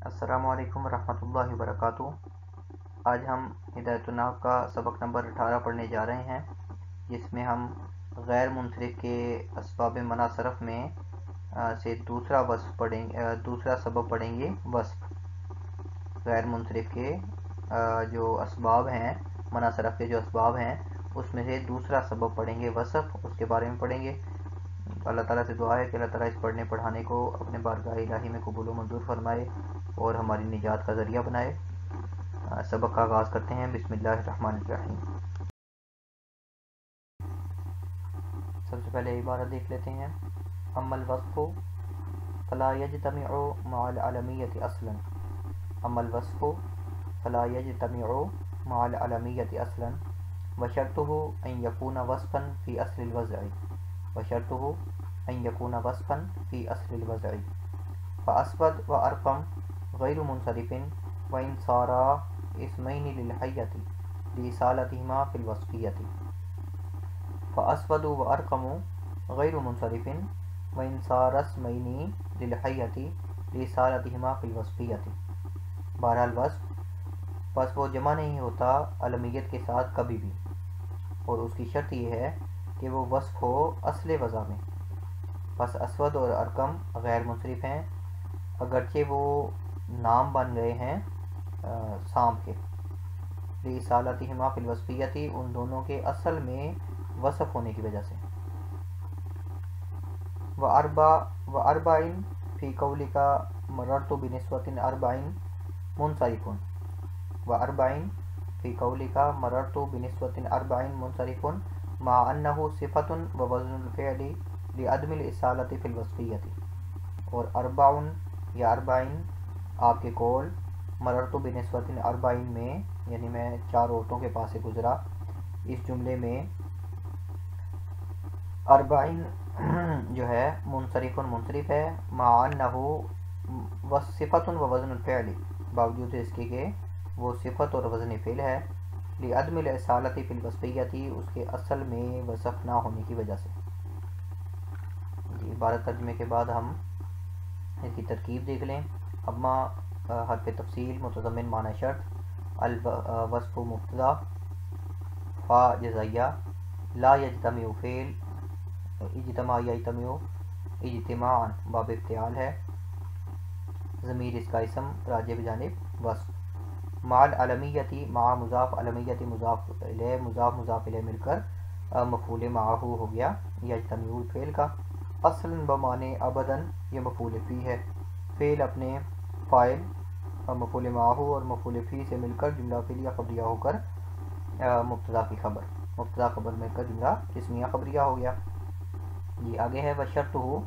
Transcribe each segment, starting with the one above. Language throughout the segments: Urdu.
السلام علیکم ورحمۃ اللہ وبرکاتہ۔ آج ہم ہدایت النحو کا سبق نمبر 18 پڑھنے جا رہے ہیں، جس میں ہم غیر منصرف کے اسباب منع صرف میں سے دوسرا سبب پڑھیں گے، وصف۔ غیر منصرف کے جو اسباب ہیں، منع صرف کے جو اسباب ہیں، اس میں سے دوسرا سبب پڑھیں گے، وصف، اس کے بارے میں پڑھیں گے۔ اللہ تعالیٰ سے دعا ہے کہ اللہ تعالیٰ اس پڑھنے پڑھانے کو اپنے بارگاہ الہی میں قبول و منظور فرمائے اور ہماری نجات کا ذریعہ بنائے۔ سبق کا آغاز کرتے ہیں۔ بسم اللہ الرحمن الرحیم۔ سب سے پہلے عبارت دیکھ لیتے ہیں۔ اما الوصف فلا یجتمع مع العلمیۃ اصلا۔ اما الوصف فلا یجتمع مع العلمیۃ اصلا وشرطه ان یکون وصفا فی اصل الوضع وشرطه ان یکون وصفا فی اصل الوضع فاسود وارقم غیر منصرف وان صارا اسمین للحیۃ لإصالتہما فی الوصفیۃ فاسود وارقم غیر منصرف وان صارا اسمین للحیۃ لإصالتہما فی الوصفیۃ۔ بہرحال وصف وہ جمع نہیں ہوتا علمیت کے ساتھ کبھی بھی، اور اس کی شرط یہ ہے کہ وہ وصف ہو اصل وضع میں۔ پس اسود اور ارقم غیر منصرف ہیں، اگرچہ وہ نام بن گئے ہیں سانپ کے، لإصالتہما فی الوصفیۃ، ان دونوں کے اصل میں وصف ہونے کی وجہ سے۔ واربع فی قولک مررت بنسوۃ اربع منصرف واربع فی قولک مررت بنسوۃ اربع منصرف مع انہ صفۃ ووزن الفعل لعدم الاصالۃ فی الوصفیۃ۔ اور اربع یا اربعین آپ کے قول مررت بنسوۃ اربعین میں، یعنی میں 4 عورتوں کے پاس سے گزرا، اس جملے میں اربعین جو ہے منصرف ہے، مع انہ صفۃ ووزن الفعل، باوجود اس کے کہ وہ صفت اور وزن فعل ہے، لعدم الاصالۃ فی الوصفیۃ، اس کے اصل میں وصف نہ ہونے کی وجہ سے۔ عبارت ترجمے کے بعد ہم اس کی ترکیب دیکھ لیں۔ اما حرف تفصیل متضمن معنی شرط، الوصف مبتدا، فا جزائیہ، لا یجتمع فعل، اجتماع یجتمع اجتماعا باب افتعال ہے، ضمیر اس کا اسم راجع بجانب وصف، مع العلمیۃ، مع مضاف، علمیت مضاف الیہ، مضاف الیہ مل کر مفعول معہ ہو گیا یجتمع فعل کا، اصلا بمعنی ابدا یہ مفعول فی ہے، فعل اپنے فاعل مفعول معہ اور مفعول فی سے مل کر جملہ فعلیہ خبریہ ہو کر مبتدا کی خبر، مبتدا خبر مل کر جملہ اسمیہ خبریہ ہو گیا۔ یہ آگے ہے وشرطہ،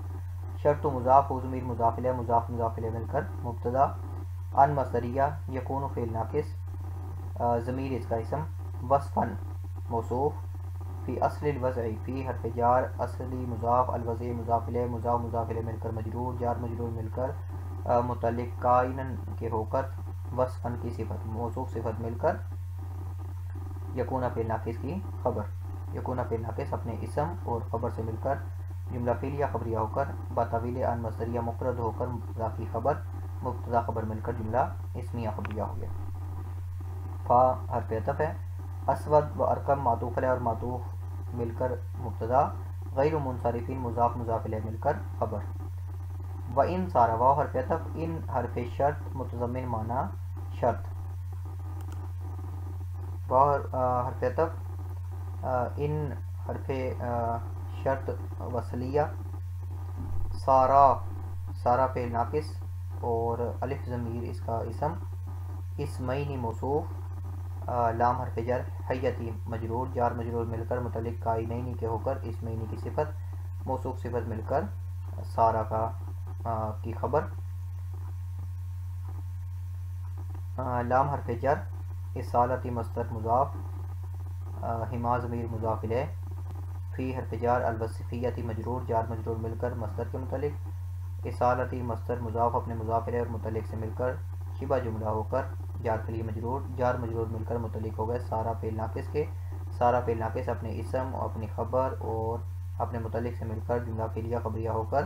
شرط مضاف و ضمیر مضاف الیہ، مضاف الیہ مل کر مبتدا، ان مصدریہ یکون فعل ناقص، ضمیر اس کا اسم، وصفا موصوف، فی اصل الوضع، فی حرف جار، اصلی مضاف، الوضع مضاف الیہ، مضاف الیہ مل کر مجرور، جار مجرور مل کر متعلق کائنن کے ہو کر وصفا کی صفت، موصوف صفت مل کر یکون فعل ناقص کی خبر، یکون فعل ناقص اپنے اسم اور خبر سے مل کر جملہ فعلیہ خبریہ ہو کر بطویل ان مصدریہ مفرد ہو کر مبتدا کی خبر، مبتدا خبر مل کر جملہ اسمیہ خبریہ ہو گیا۔ فا حرف عطف ہے، اسود و ارقم معطوف علیہ اور معطوف مل کر مبتدا، غیر منصرفین مضاف الیہ مل کر خبر۔ و ان سارا، واو حرف عطف، ان حرف شرط متضمن معنی شرط، واو حرف عطف، ان حرف شرط وصلیہ، سارا فعل ناقص اور الف ضمیر اس کا اسم، اسمین موصوف، لام حرف جر، حیتی مجرور، جار مجرور مل کر متعلق کائنین کے ہو کر اسمین کی صفت، موصوف صفت مل کر سارا کی خبر، لام حرف جر، اصالتی مصدر مضاف، ہما ضمیر مضاف الیہ، فی حرف جار، الوصفیتی مجرور، جار مجرور مل کر مصدر کے متعلق، اصالتی مصدر مضاف اپنے مضاف الیہ اور متعلق سے مل کر شبہ جملہ ہو کر جار کے لیے مجرور، جار مجرور مل کر متعلق ہو گئے سارا فعل ناقص کے، سارا فعل ناقص اپنے اسم اور اپنی خبر اور اپنے متعلق سے مل کر جملہ فعلیہ خبریہ ہو کر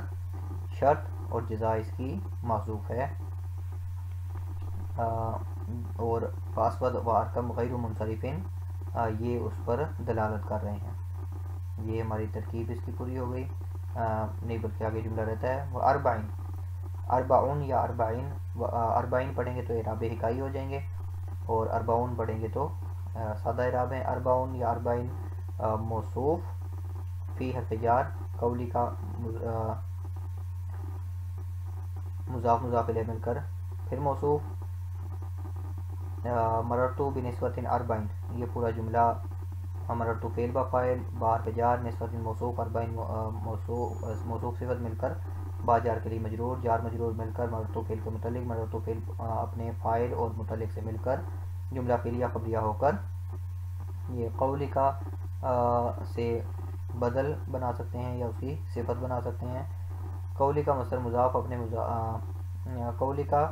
شرط اور جزا اس کی محذوف ہے۔ اور فاسود و ارکم غیر منصرفین یہ اس پر دلالت کر رہے ہیں۔ یہ ہماری ترکیب اس کی پوری ہو گئی، نہیں بلکہ آگے جملہ رہتا ہے وہ اربعین، اربعون یا اربعین، اربعین پڑھیں گے تو اعراب ہکائی ہو جائیں گے، اور اربعون پڑھیں گے تو سادہ اعراب ہیں۔ اربعون یا اربعین موصوف فی حرف جار، قولی کا مضاف مضاف الیہ مل کر پھر موصوف، مررتو بنسبت اربعین، یہ پورا جملہ مررتو فعل با فاعل با حرف جار نسبت موصوف اربعین موصوف صفت مل کر با جار کے لیے مجرور، جار مجرور مل کر مررتو فعل کے متعلق، مررتو فعل اپنے فاعل اور متعلق سے مل کر جملہ فعلیہ خبریہ ہو کر یہ قولی کا سے بدل بنا سکتے ہیں یا اس کی صفت بنا سکتے ہیں۔ قولی کا مصدر مضاف اپنے قولی کا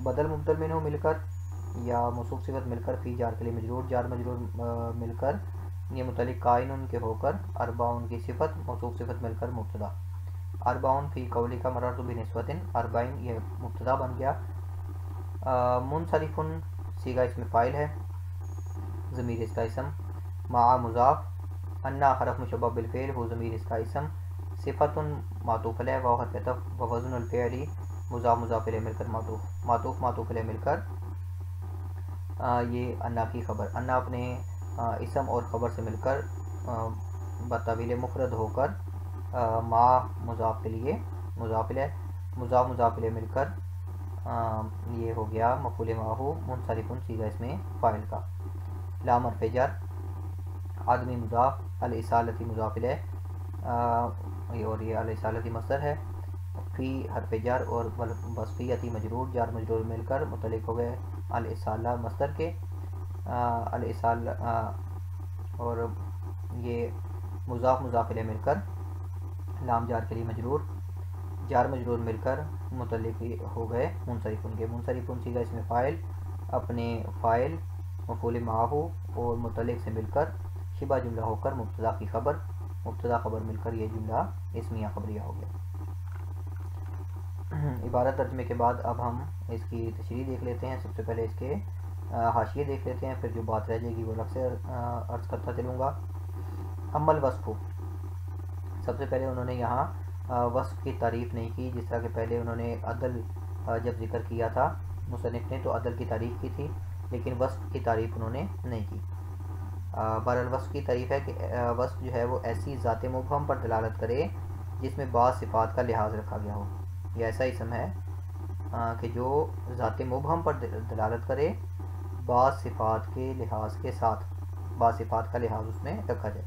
بدل مبدل منہ مل کر یا موصوف صفت مل کر فی جار کے لیے مجرور، جار مجرور مل کر یہ متعلق قائن کے ہو کر اربعون کی صفت موصوف صفت مل کر مبتدا، اربعون فی قولی کا مررت بنسبت اربعین یہ مبتدا بن گیا۔ منصرف صیغہ اس میں فاعل ہے، ضمیر اس کا اسم، مع مضاف، انا حرف مشبہ بالفعل ہو ضمیر اس کا اسم، صفت معطوف علیہ واو حرف عطف و وزن الفعلی مضاف مضاف الیہ مل کر معطوف معطوف علیہ مل کر یہ انا کی خبر، انا اپنے اسم اور خبر سے مل کر بطویل مفرد ہو کر ما مضاف کے لیے مضاف الیہ مضاف مضاف الیہ مل کر یہ ہو گیا مفعول معہ منصرف صیغہ اس میں فاعل کا۔ لام حرف جر، آدمی مضاف، الاصالتی مضاف الیہ اور یہ الاصالتی مصدر ہے، فی حرف جر اور وصفیتی مجرور، جار مجرور مل کر متعلق ہو گئے الاصالہ مصدر کے، الاصال اور یہ مضاف مضاف الیہ مل کر لام جار کے لیے مجرور، جار مجرور مل کر متعلق ہو گئے منصرفون کے، منصرفون صیغہ اس میں فاعل اپنے فاعل مفعول معہ اور متعلق سے مل کر شبہ جملہ ہو کر مبتدا کی خبر، مبتدا خبر مل کر یہ جملہ اسمیہ خبریہ ہو گیا۔ عبارت ترجمے کے بعد اب ہم اس کی تشریح دیکھ لیتے ہیں۔ سب سے پہلے اس کے حاشیے دیکھ لیتے ہیں، پھر جو بات رہ جائے گی وہ الگ سے عرض کرتا چلوں گا۔ اما الوصف، سب سے پہلے انہوں نے یہاں وصف کی تعریف نہیں کی، جس طرح کہ پہلے انہوں نے عدل جب ذکر کیا تھا مصنف نے تو عدل کی تعریف کی تھی، لیکن وصف کی تعریف انہوں نے نہیں کی۔ بہرحال وصف کی تعریف ہے کہ وصف جو ہے وہ ایسی ذات مبہم پر دلالت کرے جس میں بعض صفات کا لحاظ رکھا گیا ہو، یہ ایسا اسم ہے کہ جو ذات مبہم پر دلالت کرے بعض صفات کے لحاظ کے ساتھ، بعض صفات کا لحاظ اس میں رکھا جائے۔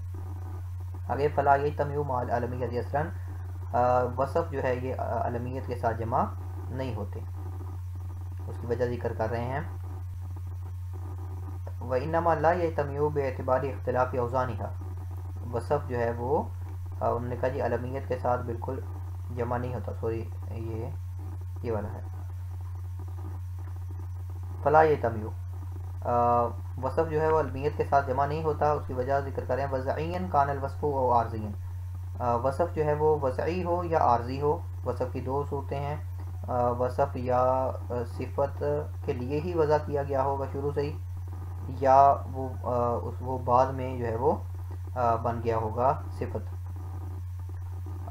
آگے فلا یجتمع مع العلمیۃ اصلاً، وصف جو ہے یہ علمیت کے ساتھ جمع نہیں ہوتے، اس کی وجہ ذکر کر رہے ہیں۔ وَإِنَّمَا لَا يَجْتَمِعُ بِاعْتِبَارِ اخْتِلَافِ أَوْزَانِهَا، وصف جو ہے وہ انہوں نے کہا جی علمیت کے ساتھ بالکل جمع نہیں ہوتا، سوری یہ والا ہے فلا یجتمع، وصف جو ہے وہ علمیت کے ساتھ جمع نہیں ہوتا، اس کی وجہ ذکر کریں۔ وضعیًا کان الوصف او عارضیًا، وصف جو ہے وہ وضعی ہو یا عارضی ہو، وصف کی دو صورتیں ہیں، وصف یا صفت کے لیے ہی وضع کیا گیا ہوگا شروع سے ہی، یا وہ بعد میں جو ہے وہ بن گیا ہوگا صفت،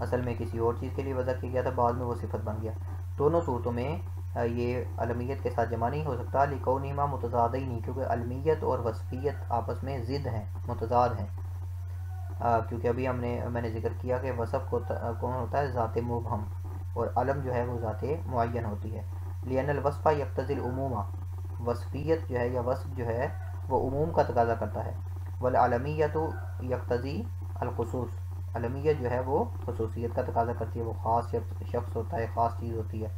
اصل میں کسی اور چیز کے لیے وضع کیا گیا تھا، بعد میں وہ صفت بن گیا۔ دونوں صورتوں میں یہ علمیت کے ساتھ جمع نہیں ہو سکتا، لکونہما متضادین، کیونکہ علمیت اور وصفیت آپس میں ضد ہیں، متضاد ہیں، کیونکہ ابھی میں نے ذکر کیا کہ وصف کون ہوتا ہے؟ ذات مبہم، اور علم جو ہے وہ ذات معین ہوتی ہے۔ لأن الوصف یقتضی العموم، وصفیت جو ہے یا وصف جو ہے وہ عموم کا تقاضا کرتا ہے، والعلمیت یقتضی الخصوص، علمیت جو ہے وہ خصوصیت کا تقاضا کرتی ہے، وہ خاص شخص ہوتا ہے، خاص چیز ہوتی ہے،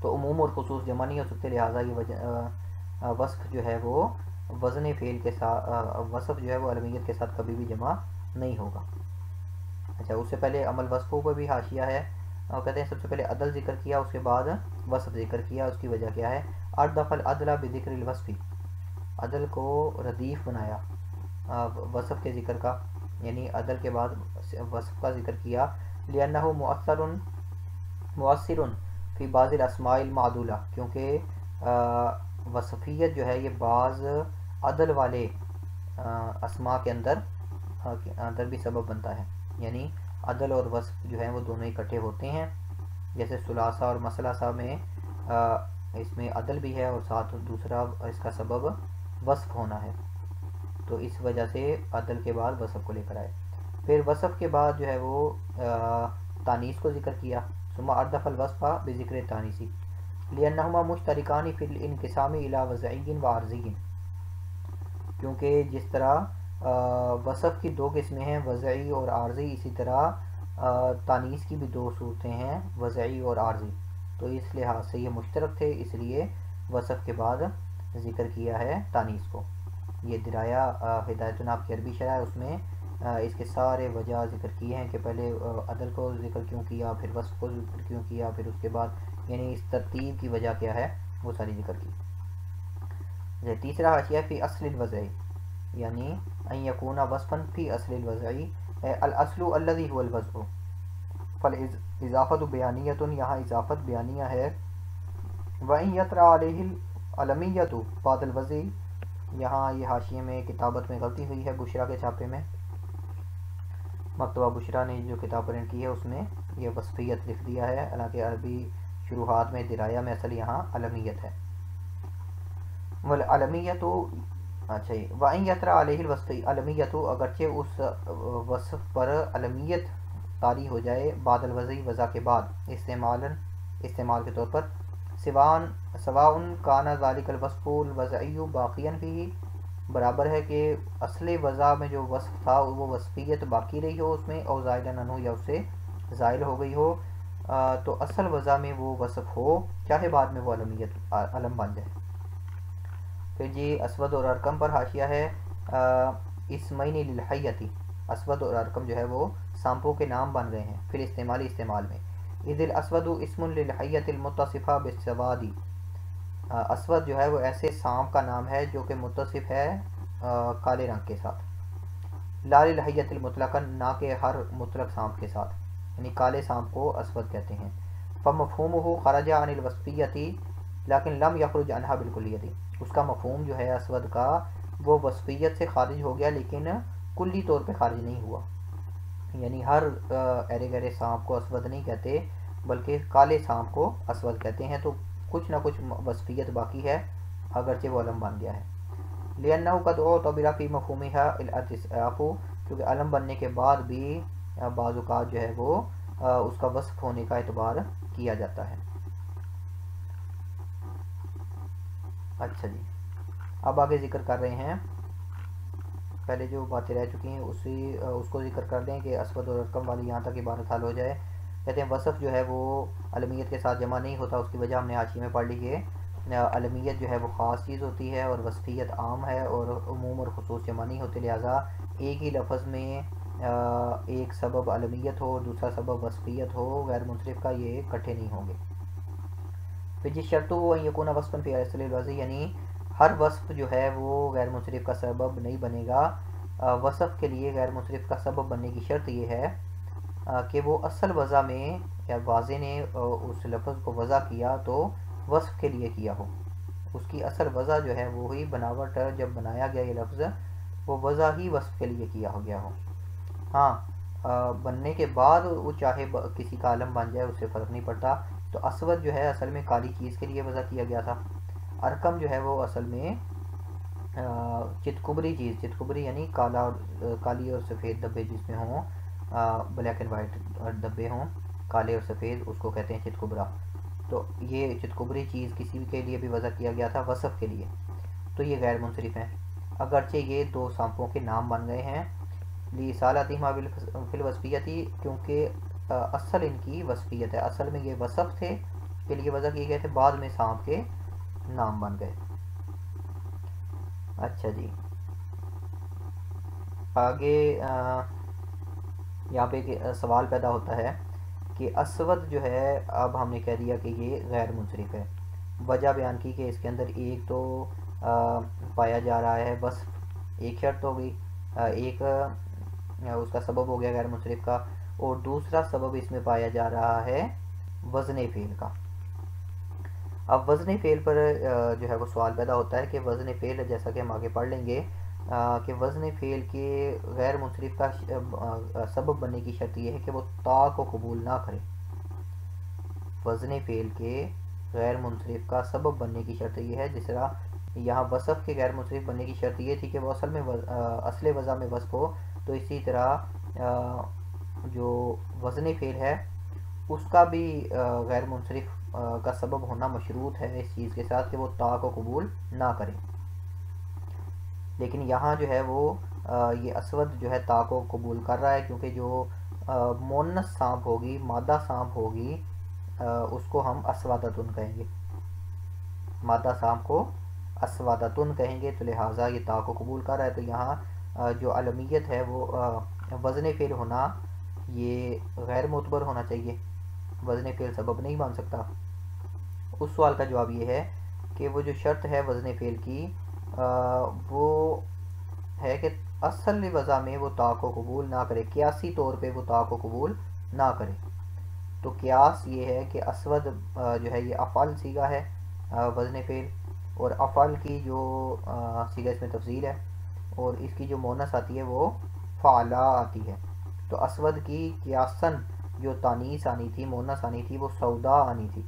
تو عموم اور خصوص جمع نہیں ہو سکتے، لہٰذا یہ وصف جو ہے وہ وزن فعل کے ساتھ، وصف جو ہے وہ علمیت کے ساتھ کبھی بھی جمع نہیں ہوگا۔ اچھا، اس سے پہلے عمل وصفوں پر بھی حاشیہ ہے، اور کہتے ہیں سب سے پہلے عدل ذکر کیا، اس کے بعد وصف ذکر کیا، اس کی وجہ کیا ہے؟ اردف العدل بذکر الوصف، عدل کو ردیف بنایا وصف کے ذکر کا، یعنی عدل کے بعد وصف کا ذکر کیا، لأنہ مؤثر فی بعض الاسماء المعدولہ، کیونکہ وصفیت جو ہے یہ بعض عدل والے اسماء کے اندر بھی سبب بنتا ہے، یعنی عدل اور وصف جو ہیں وہ دونوں اکٹھے ہوتے ہیں، جیسے ثلاثہ اور مثلاثہ میں اس میں عدل بھی ہے اور ساتھ دوسرا اس کا سبب وصف ہونا ہے، تو اس وجہ سے عدل کے بعد وصف کو لے کر آئے۔ پھر وصف کے بعد جو ہے وہ تانیث کو ذکر کیا، ثم اردف الوصف بذکر تانیثی لأنہما مشترکان فی الانقسام الی وضعی و عارضی، کیونکہ جس طرح وصف کی دو قسمیں ہیں وضعی اور عارضی، اسی طرح تانیث کی بھی دو صورتیں ہیں وضعی اور عارضی، تو اس لحاظ سے یہ مشترک تھے، اس لیے وصف کے بعد ذکر کیا ہے تانیث کو۔ یہ درایا ہدایت الناب کی عربی شرح ہے، اس میں اس کے سارے وجہ ذکر کیے ہیں کہ پہلے عدل کو ذکر کیوں کیا، پھر وصف کو ذکر کیوں کیا، پھر اس کے بعد یعنی اس ترتیب کی وجہ کیا ہے وہ ساری ذکر کی۔ تیسرا حاشیہ فی اصل الوضعی، یعنی ان یکون وصفا فی اصل الوضعی، الاصل الذی هو الوضع، فالاضافۃ بیانیۃ، یہاں اضافت بیانیہ ہے، وان یطرأ علیہ العلمیۃ بعد الوضع، یہاں یہ حاشیے میں کتابت میں غلطی ہوئی ہے، بشرا کے چھاپے میں، مکتبہ بشرا نے جو کتاب پرنٹ کی ہے اس میں یہ وصفیت لکھ دیا ہے، حالانکہ عربی شروحات میں درایا میں اصل یہاں علمیت ہے۔ والعلمیت، اچھا وَإِن يَطْرَأَ عَلَيْهِ الْوَصْفِ علمیت، اگرچہ اس وصف پر علمیت طاری ہو جائے بعد الوضع، وضع کے بعد، استعمال کے طور پر، سواء کان ذلك الوصف الوضعی باقیا فیہ، برابر ہے کہ اصل وضع میں جو وصف تھا وہ وصفیت باقی رہی ہو اس میں، اور زائلا عنہ، یا اس سے زائل ہو گئی ہو، تو اصل وضع میں وہ وصف ہو، چاہے بعد میں وہ علم بن جائے۔ پھر جی اسود اور ارقم پر حاشیہ ہے، اسمین للحیتی، اسود اور ارقم جو ہے وہ سانپوں کے نام بن گئے ہیں، پھر استعمال میں، اذ الاسود اسم للحیت المتصفہ بالسواد، اسود جو ہے وہ ایسے سانپ کا نام ہے جو کہ متصف ہے کالے رنگ کے ساتھ، لا للحیت المطلقا، نہ کہ ہر مطلق سانپ کے ساتھ، یعنی کالے سانپ کو اسود کہتے ہیں۔ فمفہومہ خرج عن الوصفیت لیکن لم یخرج عنہا بالکلیت، اس کا مفہوم جو ہے اسود کا وہ وصفیت سے خارج ہو گیا لیکن کلی طور پہ خارج نہیں ہوا، یعنی ہر ایرے گہرے سانپ کو اسود نہیں کہتے بلکہ کالے سانپ کو اسود کہتے ہیں، تو کچھ نہ کچھ وصفیت باقی ہے اگرچہ وہ علم بن گیا ہے۔ لأنہ قد اعتبر فی مفہومها الاتصاف، کیونکہ علم بننے کے بعد بھی بعض اوقات جو ہے وہ اس کا وصف ہونے کا اعتبار کیا جاتا ہے۔ اچھا جی، اب آگے ذکر کر رہے ہیں، پہلے جو باتیں رہ چکی ہیں اس کو ذکر کر دیں کہ اسود اور رقم والی یہاں تک عبارت حل ہو جائے۔ کہتے ہیں وصف جو ہے وہ علمیت کے ساتھ جمع نہیں ہوتا، اس کی وجہ ہم نے حاشیے میں پڑھ لی کہ علمیت جو ہے وہ خاص چیز ہوتی ہے اور وصفیت عام ہے، اور عموم اور خصوص جمع نہیں ہوتے، لہٰذا ایک ہی لفظ میں ایک سبب علمیت ہو دوسرا سبب وصفیت ہو غیر منصرف کا، یہ اکٹھے نہیں ہوں گے۔ پھر جس شرط وہ یکون وصفا فی اصل الوضع، یعنی ہر وصف جو ہے وہ غیر منصرف کا سبب نہیں بنے گا، وصف کے لیے غیر منصرف کا سبب بننے کی شرط یہ ہے کہ وہ اصل وضع میں، یا واضح نے اس لفظ کو وضع کیا تو وصف کے لیے کیا ہو، اس کی اصل وضع جو ہے وہی بناوٹ جب بنایا گیا یہ لفظ وہ وضع ہی وصف کے لیے کیا ہو گیا ہو، ہاں بننے کے بعد وہ چاہے کسی کا علم بن جائے اس سے فرق نہیں پڑتا۔ تو اسود جو ہے اصل میں کالی چیز کے لیے وضع کیا گیا تھا، ارقم جو ہے وہ اصل میں چتکبری چیز، چتکبری یعنی کالی اور سفید ڈبے جس میں ہوں، بلیک اینڈ وائٹ ڈبے ہوں کالے اور سفید، اس کو کہتے ہیں چتکبرا، تو یہ چتکبری چیز کسی کے لیے بھی وضع کیا گیا تھا وصف کے لیے، تو یہ غیر منصرف ہیں، اگرچہ یہ دو سانپوں کے نام بن گئے ہیں، لِإِصَالَتِهِمَا فِي الْوَصْفِيَّةِ، کیونکہ اصل ان کی وصفیت ہے، اصل میں یہ وصف تھے کے لیے وضع کیے گئے تھے، بعد میں سانپ کے نام بن گئے۔ اچھا جی، آگے یہاں پہ ایک سوال پیدا ہوتا ہے کہ اسود جو ہے اب ہم نے کہہ دیا کہ یہ غیر منصرف ہے، وجہ بیان کی کہ اس کے اندر ایک تو پایا جا رہا ہے وصف، ایک شرط ہو گئی، ایک اس کا سبب ہو گیا غیر منصرف کا، اور دوسرا سبب اس میں پایا جا رہا ہے وزن فعل کا، اب وزن فعل پر جو ہے وہ سوال پیدا ہوتا ہے کہ وزن فعل، جیسا کہ ہم آگے پڑھ لیں گے کہ وزن فعل کے غیر منصرف کا سبب بننے کی شرط یہ ہے کہ وہ تا کو قبول نہ کرے. وزن فعل کے غیر منصرف کا سبب بننے کی شرط یہ ہے، جس طرح یہاں وصف کے غیر منصرف بننے کی شرط یہ تھی کہ وہ اصل وضع میں وصف ہو، تو اسی طرح جو وزن فعل ہے اس کا بھی غیر منصرف کا سبب ہونا مشروط ہے اس چیز کے ساتھ کہ وہ تا کو قبول نہ کرے. لیکن یہاں جو ہے وہ یہ اسود جو ہے تا کو قبول کر رہا ہے، کیونکہ جو مونس سانپ ہوگی، مادہ سانپ ہوگی، اس کو ہم اسودتن کہیں گے، مادہ سانپ کو اسودتن کہیں گے، تو لہٰذا یہ تا کو قبول کر رہا ہے. تو یہاں جو علمیت ہے وہ وزن فعل ہونا یہ غیر معتبر ہونا چاہیے، وزن فعل سبب نہیں بن سکتا. اس سوال کا جواب یہ ہے کہ وہ جو شرط ہے وزن فعل کی وہ ہے کہ اصل وضع میں وہ تا کو قبول نہ کرے، قیاسی طور پہ وہ تا کو قبول نہ کرے. تو قیاس یہ ہے کہ اسود جو ہے یہ افعل صیغہ ہے وزن فعل، اور افعل کی جو صیغہ اس میں تفضیل ہے، اور اس کی جو مونس آتی ہے وہ فعلا آتی ہے. تو اسود کی قیاسن جو تانیث آنی تھی، مونس آنی تھی، وہ سودا آنی تھی.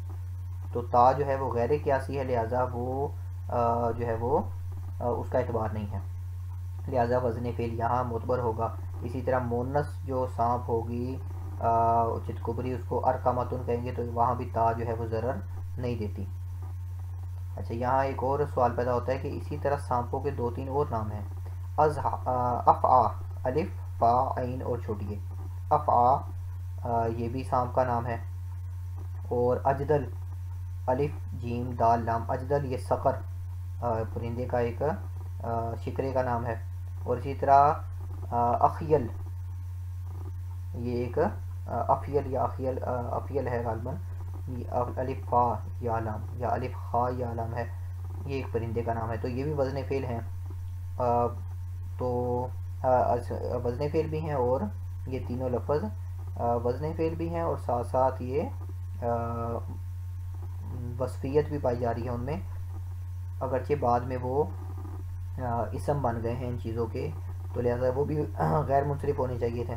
تو تا جو ہے وہ غیر قیاسی ہے، لہٰذا وہ جو ہے وہ اس کا اعتبار نہیں ہے، لہٰذا وزن فعل یہاں معتبر ہوگا. اسی طرح مونس جو سانپ ہوگی چتکبری، اس کو ارکامتن کہیں گے، تو وہاں بھی تا جو ہے وہ ضرر نہیں دیتی. اچھا، یہاں ایک اور سوال پیدا ہوتا ہے کہ اسی طرح سانپوں کے 2-3 اور نام ہیں. افعا، الف فا عین اور چھوٹی ہے. افعا یہ بھی سانپ کا نام ہے. اور اجدل، الف جیم دال لام، اجدل یہ صقر پرندے کا ایک شکرے کا نام ہے. اور اسی طرح اخیل، یہ ایک افیل یا افیل ہے غالباً، الف فا یا لام یا الف خا یا لام ہے، یہ ایک پرندے کا نام ہے. تو یہ بھی وزن فعل ہیں. تو وزن فعل بھی ہیں، اور یہ تینوں لفظ وزن فعل بھی ہیں، اور ساتھ ساتھ یہ وصفیت بھی پائی جا رہی ہے ان میں، اگرچہ بعد میں وہ اسم بن گئے ہیں ان چیزوں کے، تو لہذا وہ بھی غیر منصرف ہونے چاہیے تھے.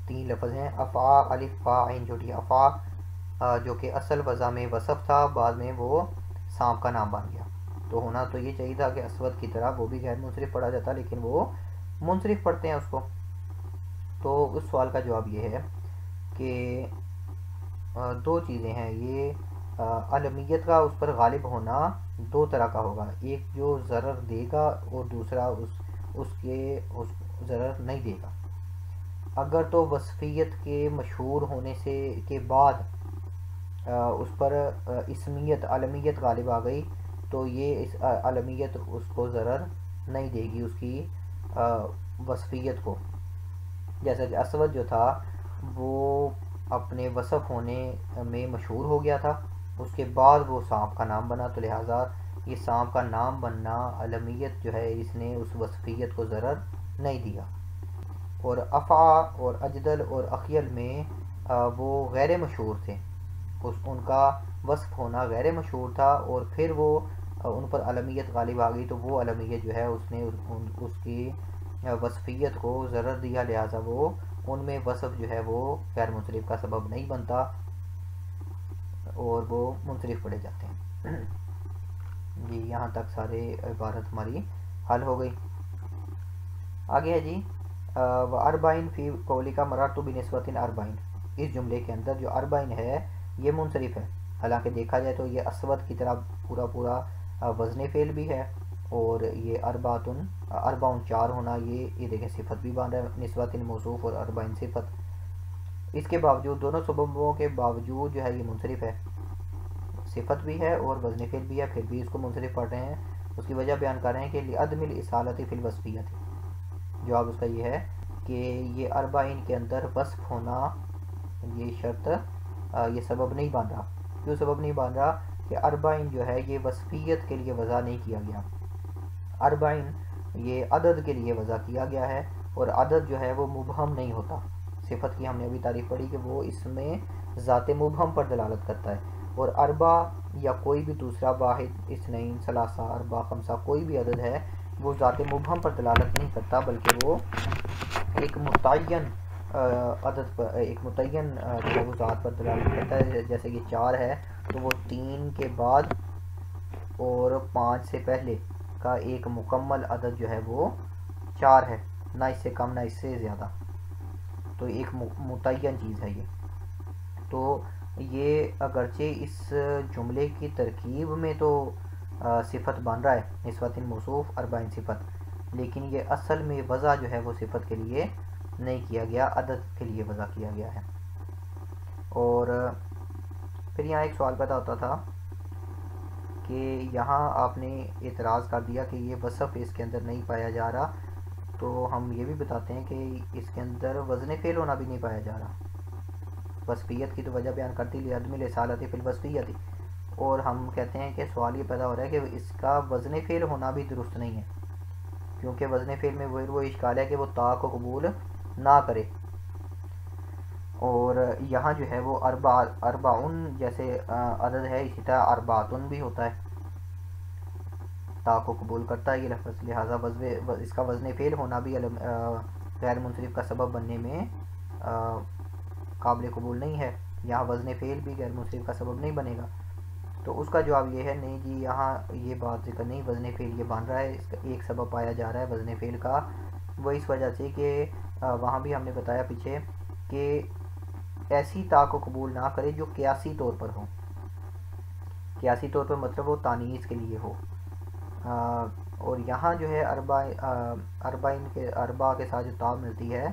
3 لفظ ہیں افعا، الف فا عین چھوٹی. افعا جو کہ اصل وضع میں وصف تھا، بعد میں وہ سانپ کا نام بن گیا. تو ہونا تو یہ چاہیے تھا کہ اسود کی طرح وہ بھی غیر منصرف پڑھا جاتا، لیکن وہ منصرف پڑھتے ہیں اس کو. تو اس سوال کا جواب یہ ہے کہ 2 چیزیں ہیں. یہ علمیت کا اس پر غالب ہونا 2 طرح کا ہوگا، ایک جو ضرر دے گا اور دوسرا اس ضرر نہیں دے گا. اگر تو وصفیت کے مشہور ہونے سے کے بعد اس پر اسمیت، علمیت غالب آ گئی، تو یہ علمیت اس کو ضرر نہیں دے گی، اس کی وصفیت کو. جیسا کہ اسود جو تھا وہ اپنے وصف ہونے میں مشہور ہو گیا تھا، اس کے بعد وہ سانپ کا نام بنا، تو لہٰذا یہ سانپ کا نام بننا علمیت جو ہے اس نے اس وصفیت کو ضرر نہیں دیا. اور افعا اور اجدل اور اخیل میں وہ غیر مشہور تھے، ان کا وصف ہونا غیر مشہور تھا، اور پھر وہ ان پر علمیت غالب آ گئی، تو وہ علمیت جو ہے اس نے اس کی وصفیت کو ضرر دیا، لہٰذا وہ ان میں وصف جو ہے وہ غیر منصرف کا سبب نہیں بنتا، اور وہ منصرف پڑھے جاتے ہیں. جی یہاں تک سارے عبارت ہماری حل ہو گئی. آگے ہے جی اربعین فی قولی کا مررت بنسبت اربعین، اس جملے کے اندر جو اربعین ہے یہ منصرف ہے، حالانکہ دیکھا جائے تو یہ اسود کی طرح پورا وزن فعل بھی ہے، اور یہ اربعن 4 ہونا، یہ دیکھیں صفت بھی بن رہا ہے، نسبت موصوف اور اربعین صفت. اس کے باوجود دونوں سببوں کے باوجود جو ہے یہ منصرف ہے، صفت بھی ہے اور وزن فعل بھی ہے، پھر بھی اس کو منصرف پڑھ رہے ہیں. اس کی وجہ بیان کر رہے ہیں کہ لعدم الاصالۃ فی الوصفیۃ، جواب اس کا یہ ہے کہ یہ اربعین کے اندر وصف ہونا یہ شرط یہ سبب نہیں بن رہا. کیوں سبب نہیں بن رہا؟ کہ اربعین جو ہے یہ وصفیت کے لیے وضع نہیں کیا گیا، اربعین یہ عدد کے لیے وضع کیا گیا ہے، اور عدد جو ہے وہ مبہم نہیں ہوتا. صفت کی ہم نے ابھی تعریف پڑھی کہ وہ اس میں ذات مبہم پر دلالت کرتا ہے، اور اربع یا کوئی بھی دوسرا واحد، اثنین، ثلاثہ، اربع، خمسہ، کوئی بھی عدد ہے وہ ذات مبہم پر دلالت نہیں کرتا، بلکہ وہ ایک متعین عدد پر، ایک متعین جو ہے وہ ذات پر دلالت کرتا ہے. جیسے کہ 4 ہے تو وہ 3 کے بعد اور 5 سے پہلے کا ایک مکمل عدد جو ہے وہ 4 ہے، نہ اس سے کم نہ اس سے زیادہ. تو ایک متعین چیز ہے یہ. تو یہ اگرچہ اس جملے کی ترکیب میں تو صفت بن رہا ہے، نسبت موصوف اربعین صفت، لیکن یہ اصل میں وضع جو ہے وہ صفت کے لیے نہیں کیا گیا، عدد کے لیے وضع کیا گیا ہے. اور پھر یہاں ایک سوال پیدا ہوتا تھا کہ یہاں آپ نے اعتراض کر دیا کہ یہ وصف اس کے اندر نہیں پایا جا رہا، تو ہم یہ بھی بتاتے ہیں کہ اس کے اندر وزن فعل ہونا بھی نہیں پایا جا رہا. وصفیت کی تو وجہ بیان کرتی لعدم الاصالۃ فی الوصفیۃ، اور ہم کہتے ہیں کہ سوال یہ پیدا ہو رہا ہے کہ اس کا وزن فعل ہونا بھی درست نہیں ہے، کیونکہ وزن فعل میں وہ اشکال ہے کہ وہ تا کو قبول نہ کرے. اور یہاں جو ہے وہ اربعن جیسے عدد ہے، اسی طرح اربعتن بھی ہوتا ہے، تا کو قبول کرتا ہے یہ لفظ، لہٰذا اس کا وزن فعل ہونا بھی غیر منصرف کا سبب بننے میں قابل قبول نہیں ہے. یہاں وزن فعل بھی غیر منصرف کا سبب نہیں بنے گا. تو اس کا جواب یہ ہے نہیں جی، یہاں یہ بات ذکر نہیں، وزن فعل یہ بن رہا ہے، اس کا ایک سبب پایا جا رہا ہے وزن فعل کا، وہ اس وجہ سے کہ وہاں بھی ہم نے بتایا پیچھے کہ ایسی تا کو قبول نہ کرے جو قیاسی طور پر ہو. قیاسی طور پر مطلب وہ تانیث کے لیے ہو. اور یہاں جو ہے اربع کے ساتھ جو تا ملتی ہے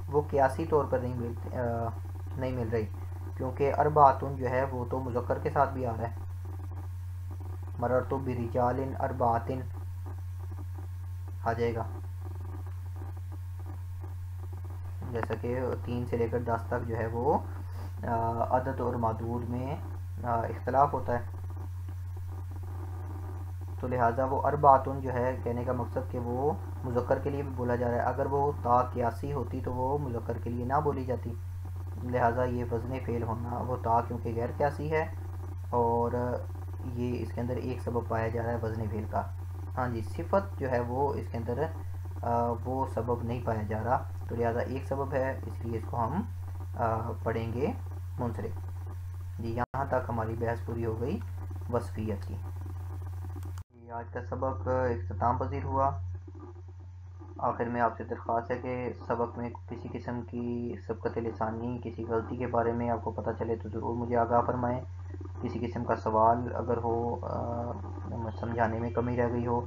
وہ قیاسی طور پر نہیں مل رہی، کیونکہ اربعتن جو ہے وہ تو مذکر کے ساتھ بھی آ رہا ہے. مررت برجال اربعتن آ جائے گا، جیسا کہ 3 سے لے کر 10 تک جو ہے وہ عدد اور معدود میں اختلاف ہوتا ہے. تو لہٰذا وہ اربعتن جو ہے کہنے کا مقصد کہ وہ مذکر کے لیے بھی بولا جا رہا ہے، اگر وہ تا قیاسی ہوتی تو وہ مذکر کے لیے نہ بولی جاتی. لہٰذا یہ وزن فعل ہونا، وہ تا کیونکہ غیر قیاسی ہے اور یہ اس کے اندر ایک سبب پایا جا رہا ہے وزن فعل کا. ہاں جی، صفت جو ہے وہ اس کے اندر وہ سبب نہیں پایا جا رہا، تو لہٰذا ایک سبب ہے، اس لیے اس کو ہم پڑھیں گے منصرف. جی یہاں تک ہماری بحث پوری ہو گئی وصفیت کی. آج کا سبق اختتام پذیر ہوا. آخر میں آپ سے درخواست ہے کہ سبق میں کسی قسم کی سبقت لسانی، کسی غلطی کے بارے میں آپ کو پتہ چلے تو ضرور مجھے آگاہ فرمائیں. کسی قسم کا سوال اگر ہو، سمجھانے میں کمی رہ گئی ہو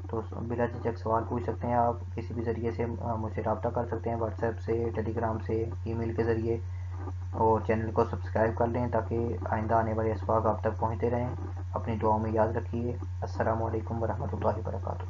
تو بلا جھجک سوال پوچھ سکتے ہیں. آپ کسی بھی ذریعے سے مجھ سے رابطہ کر سکتے ہیں، واٹس ایپ سے، ٹیلی گرام سے، ای میل کے ذریعے. اور چینل کو سبسکرائب کر لیں تاکہ آئندہ آنے والے اسباق آپ تک پہنچتے رہیں. اپنی دعاؤں میں یاد رکھیے. السلام علیکم ورحمۃ اللہ وبرکاتہ.